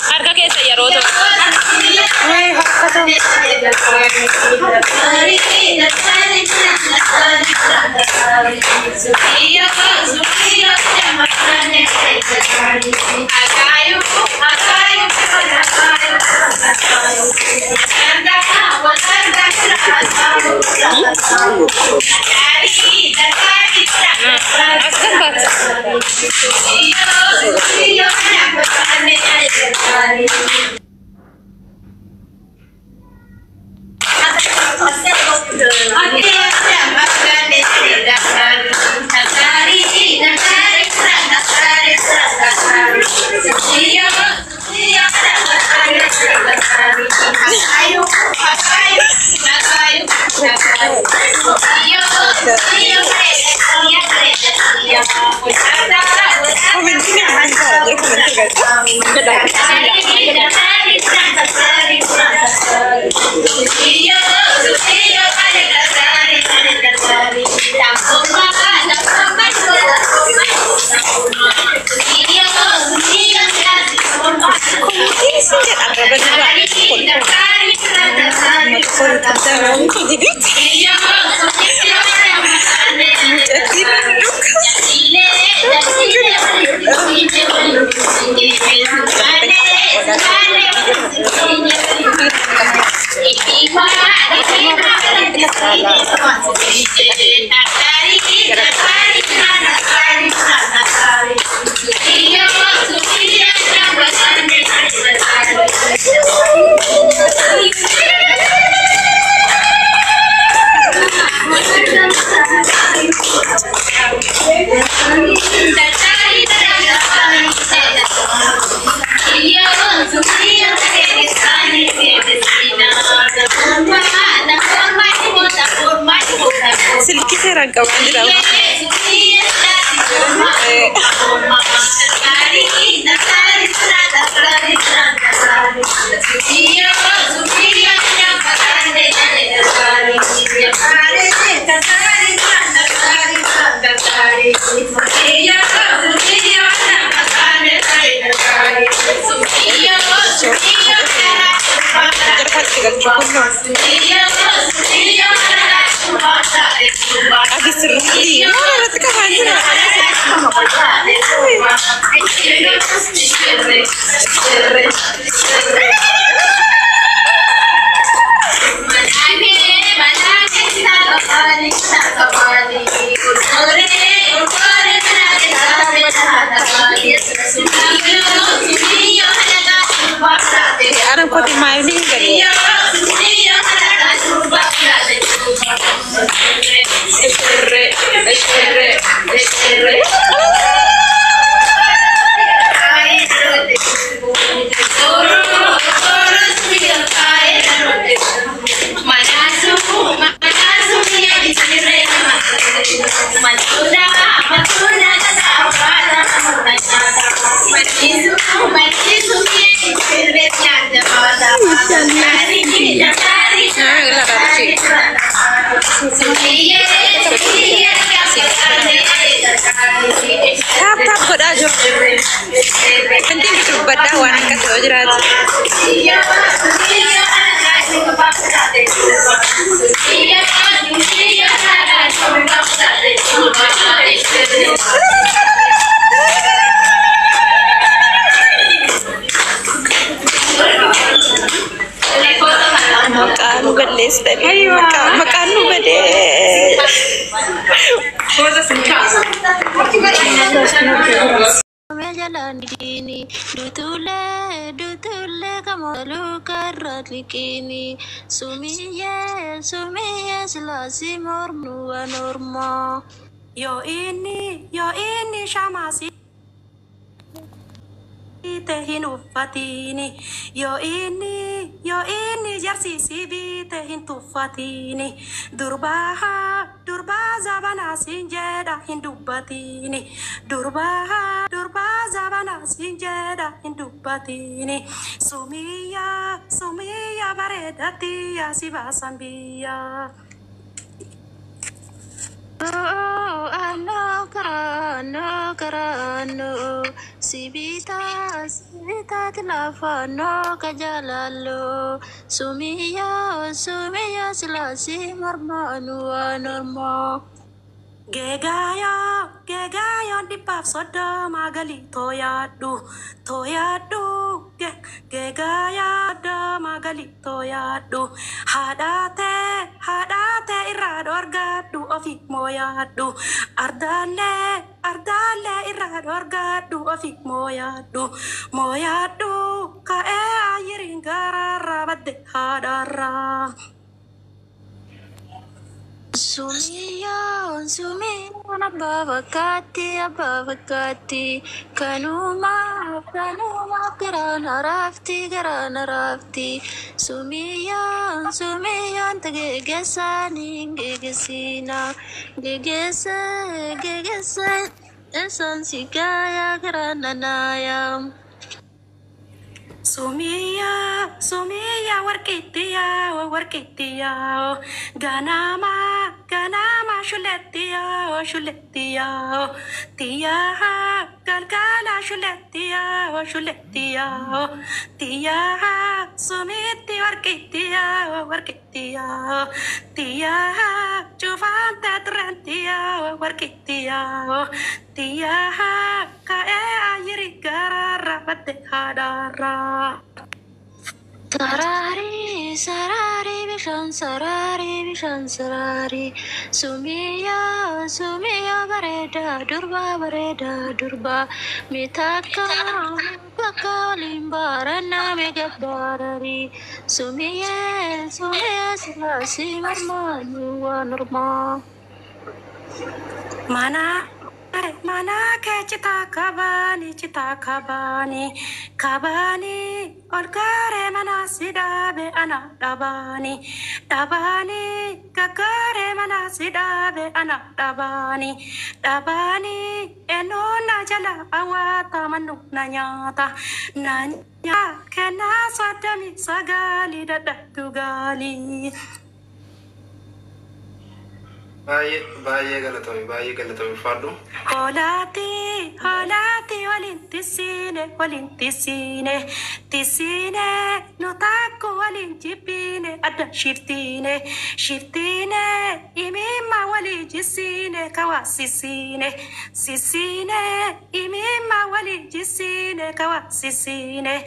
Harka keessa yeroo tokko. Yo ini shamasi tehin ufatini. Yo ini jarsi sibi tehin tufatini. Durba zabana sinjeda hindubatini. Durba zabana sinjeda hindubatini. Sumiya baredati ya sibasambiya. no karano sibita tilafano kajalalo sumiya silasi marmanu anormo Gegayo di pap soda magali toyadu gegaya da magali toyadu hadate irador gadu ofik moyadu ardale irador gadu ofik moyadu kae ayiringara rabade hadara Sumiya abavakati kanuma garana rafti Sumiya tegegesani gegesa esan sigaya garana nayam Sumiya warkitiya ganama shuletiya tiya galgala shuletiya tiya sumiti warkitiya tiya juvante trentiya warkitiya tiya kae ayiri garara bate hadara Sarari bishan sarari Sumiya bareda durba mitaka limbarana megabarari Sumiya silasi marmanu norma Mana ke cita kabani olgare mana sidabe anak dabani kakare mana sidabe anak dabani enona jala awata manu nanyata kena sadami sagali dadatugali Baye galatomi faddu. Holati tisine nutaku walin jipine ada shirtine imima wali jisine kawasisine imima wali jisine kawasisine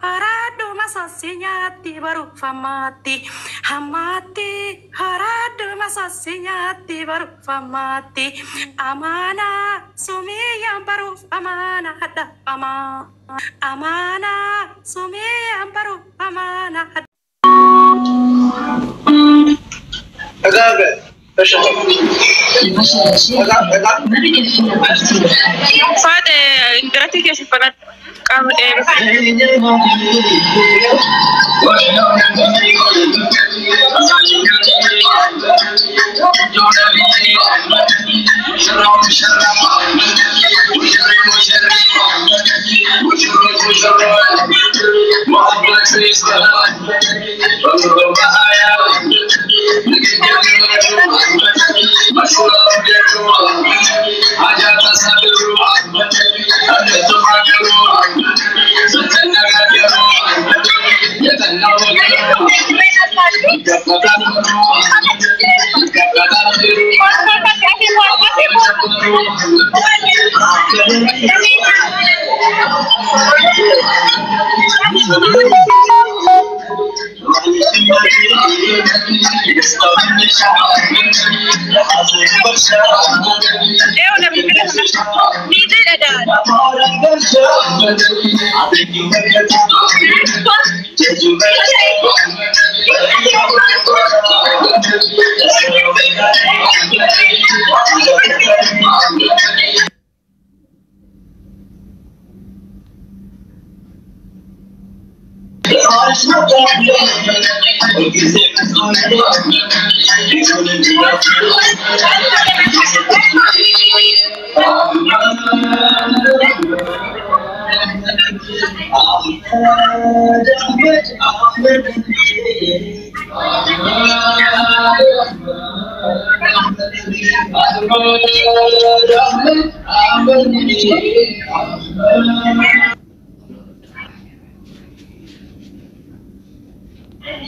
haradu masosinyati baru famati hamati haradu masosinyati baru famati amana sumi yang baru amana ada amana sumi yang baru amana ada Fate, grazie che si fa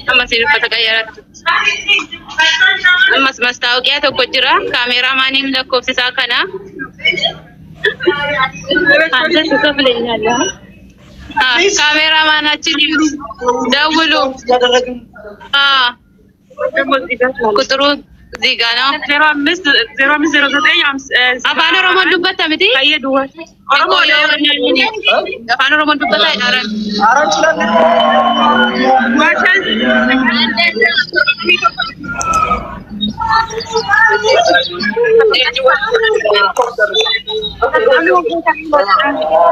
Amma sirri uffata qayyaratti. Ammas mastaawoqiyaa tokko jira. Kaameraamaaniin lakkoofsisaa kana. Kaameramaan achi jiru. Dawwulu. Quxuruu zigaana. 0509 Afaan Oromoon dubbata miti? Afaan Oromoon dubbata jedharan.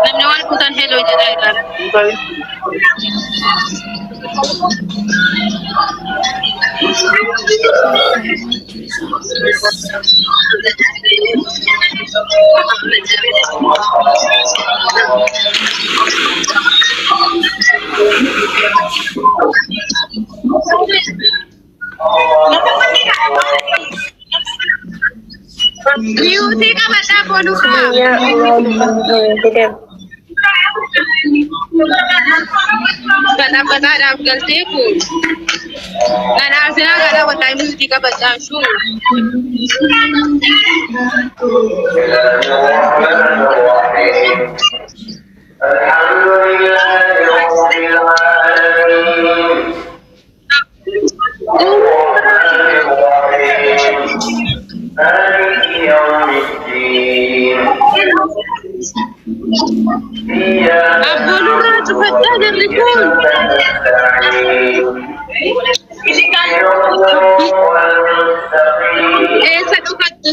Namni waan kutan hello jedha jedharan. Beauty ka ba ta bono ka? Bata daaf galtee kun. Kanaaf sinaa gara wataa beauty ka ba ta shu. Abboon irraa cufadhaa jarri kun. Eessa dhufadhu?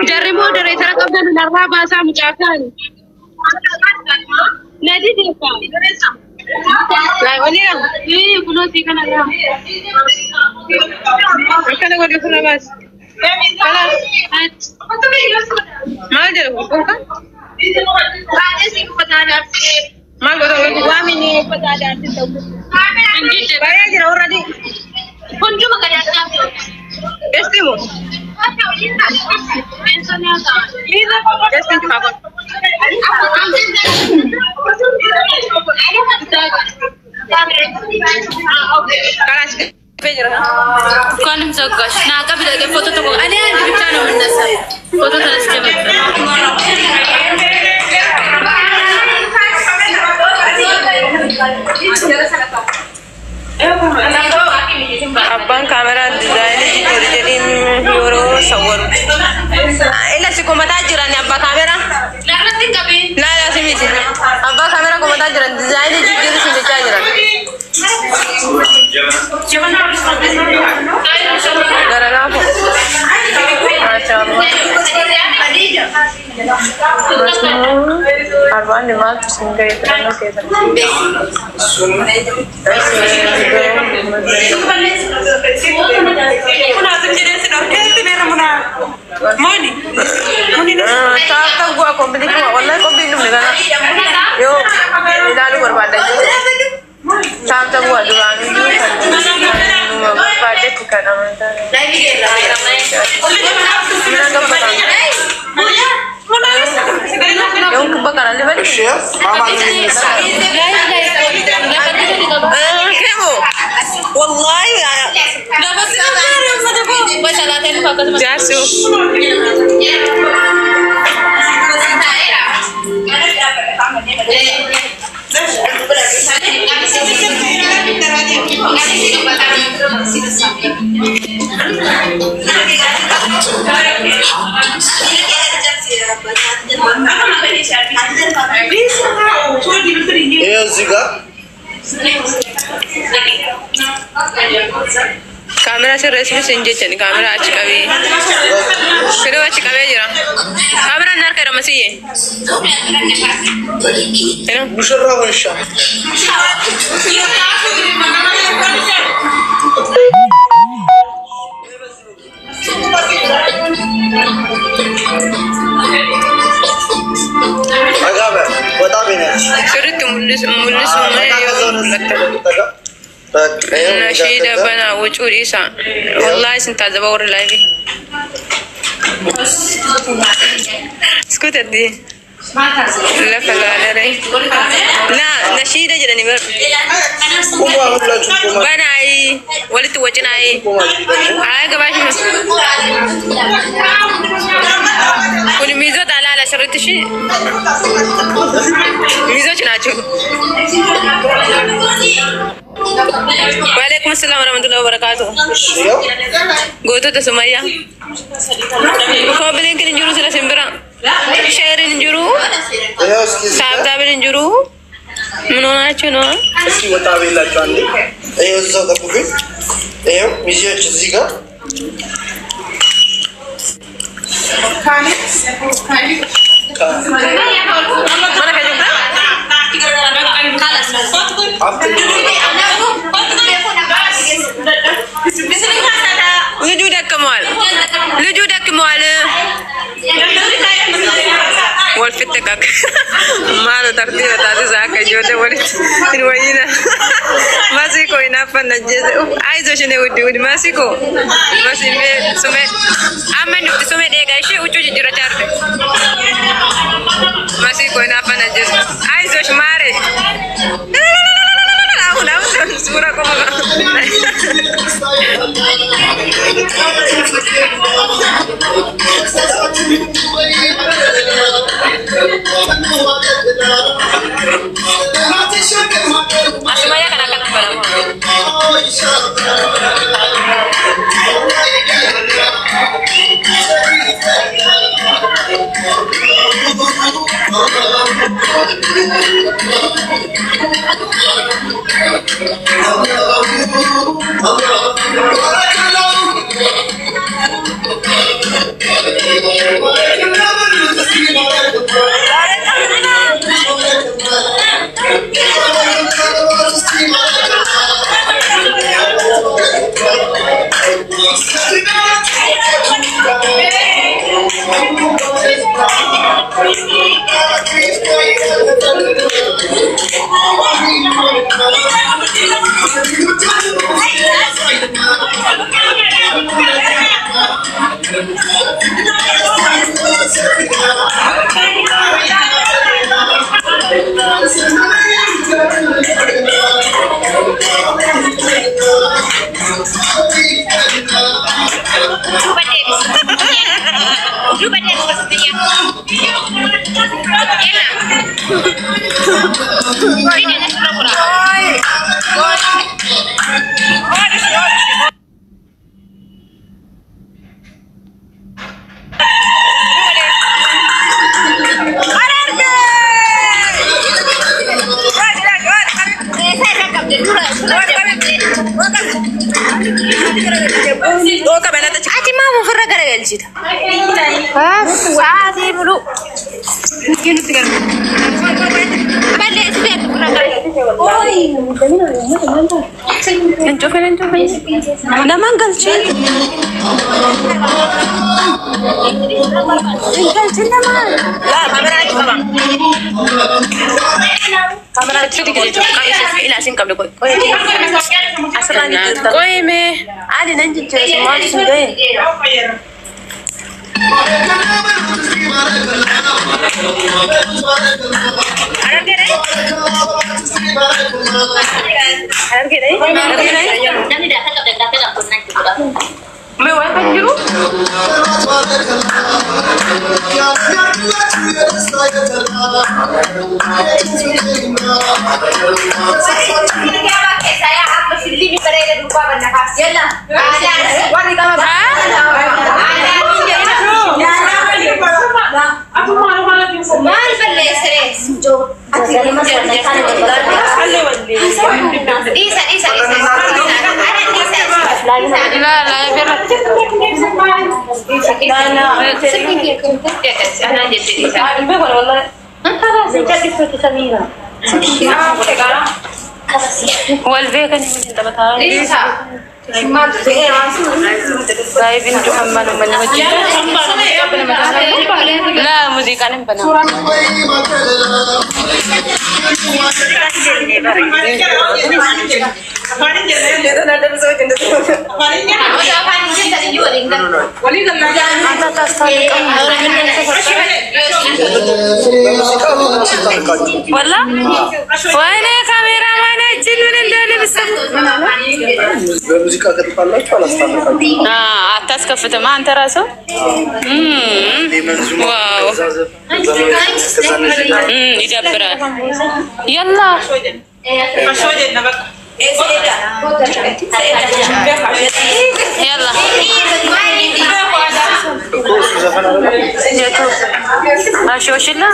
Jarri moo dareessara qabdan narraa baasaa mucaakaan. Nadi deekaa. Laayibaniira? Kunoo sii kanarraa. Akkana godhe ofirra baas. Maal jedhu kun? Maal godha waamini uffata aadaatti ta'u. Baay'ee jira warra hunduma gadaadhaa. Estimu. Estimu maa Kanım zaggash. Na kabila ke foto to. Ani andi bichano mennasa. Foto tanas ke mata. Abban kamera design di jadi yoro sawaru. Ila si komata jiran abba kamera. Narati kabi. La la si misi. Abba kamera komata jiran design di jadi si beca jiran. Gara apa? Macam. Arban dimal sehingga itu kan oke. Tahu gua komplit gua, wallahi komplit dulu kan. Yo, lalu berbeda juga. Tahu gua doang itu kan. Pada juga namanya. Yung kebakaran di balik ya? Kamu? Wallahi ya. Jasu. Kamera se resmi senje chani kamera achi kabe kero achi kabe jira kamera nar karo masiye eno mushra wa shahid agaba bata bina sirtu mullis mullis मैं نشيد بنا وجود إيسا والله سنتعذب ور لايفي اسكت دي لا فلا ري لا نشيد جراني بر بنا أي ولد وجنا أي كباش كل ميزو تعالى على شرط شيء ميزو شناچو وعليكم السلام ورحمة الله وبركاته قوتو تسمية قابلين كن نجورو سلا سمبرا شعرين نجورو سابتا بين نجورو منونا چنو اسكي وتابي لا چاندي ايو زودا بوفي ايو ميزيو چزيغا لجودك موال والفتكك ما تقدير تاسي ساكا جوده ولد الوينا ماسيكو ينافن نجد عايزه شنو ودي ماسيكو ماسيمه سمه امن دي سمه دي غاشي وجوجي جرا جارد ماسيكو ينافن نجد عايزه شماري لا سورة كما Asmanya kanak-kanak barang. لا موسيقى نبنا والله وين كاميرا ما نجي من عندنا በሙዚቃ ከተጣላችሁ አላስታረቃችሁም። አታስከፍትም አንተ ራስህ ዋው ይደብራል። يلا يلا አሾሽላ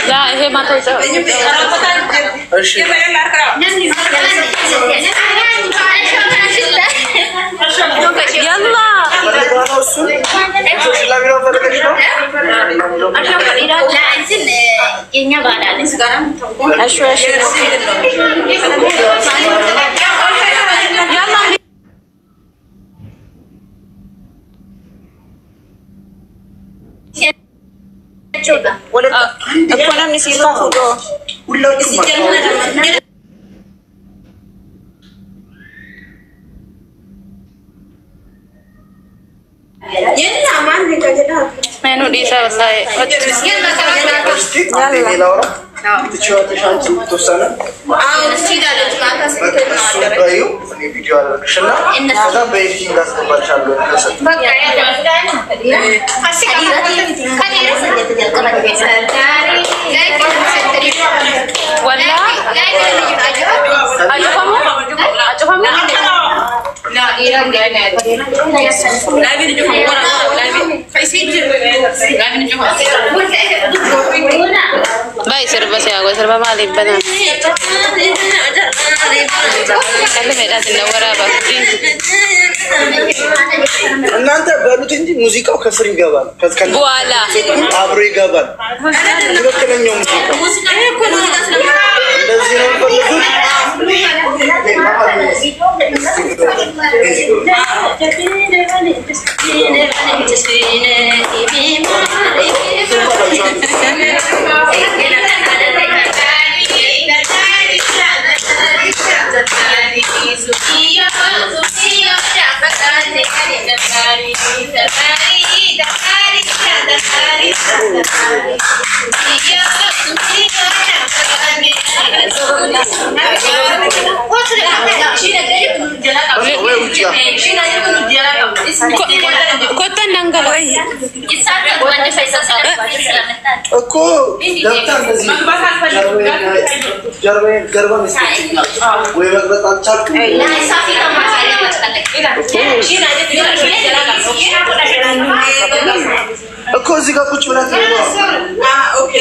لا ይሄ ማታው እሺ يلا Menu di sana. Baik, serba siapa, serba malib benar. Kalau beda sih, nawar apa? እናንተ በሉት እንጂ ሙዚቃው ከስር ይገባል። በኋላ አብሮ ይገባል። ትክክለኛው ሙዚቃ እንደዚህ ነው ፈልጉት። Kota nanggal. እኮ ጀርባን ወይ መቅረጥ አልቻልኩም እኮ እዚህ ጋር ቁጭ ብላት ነው። ኦኬ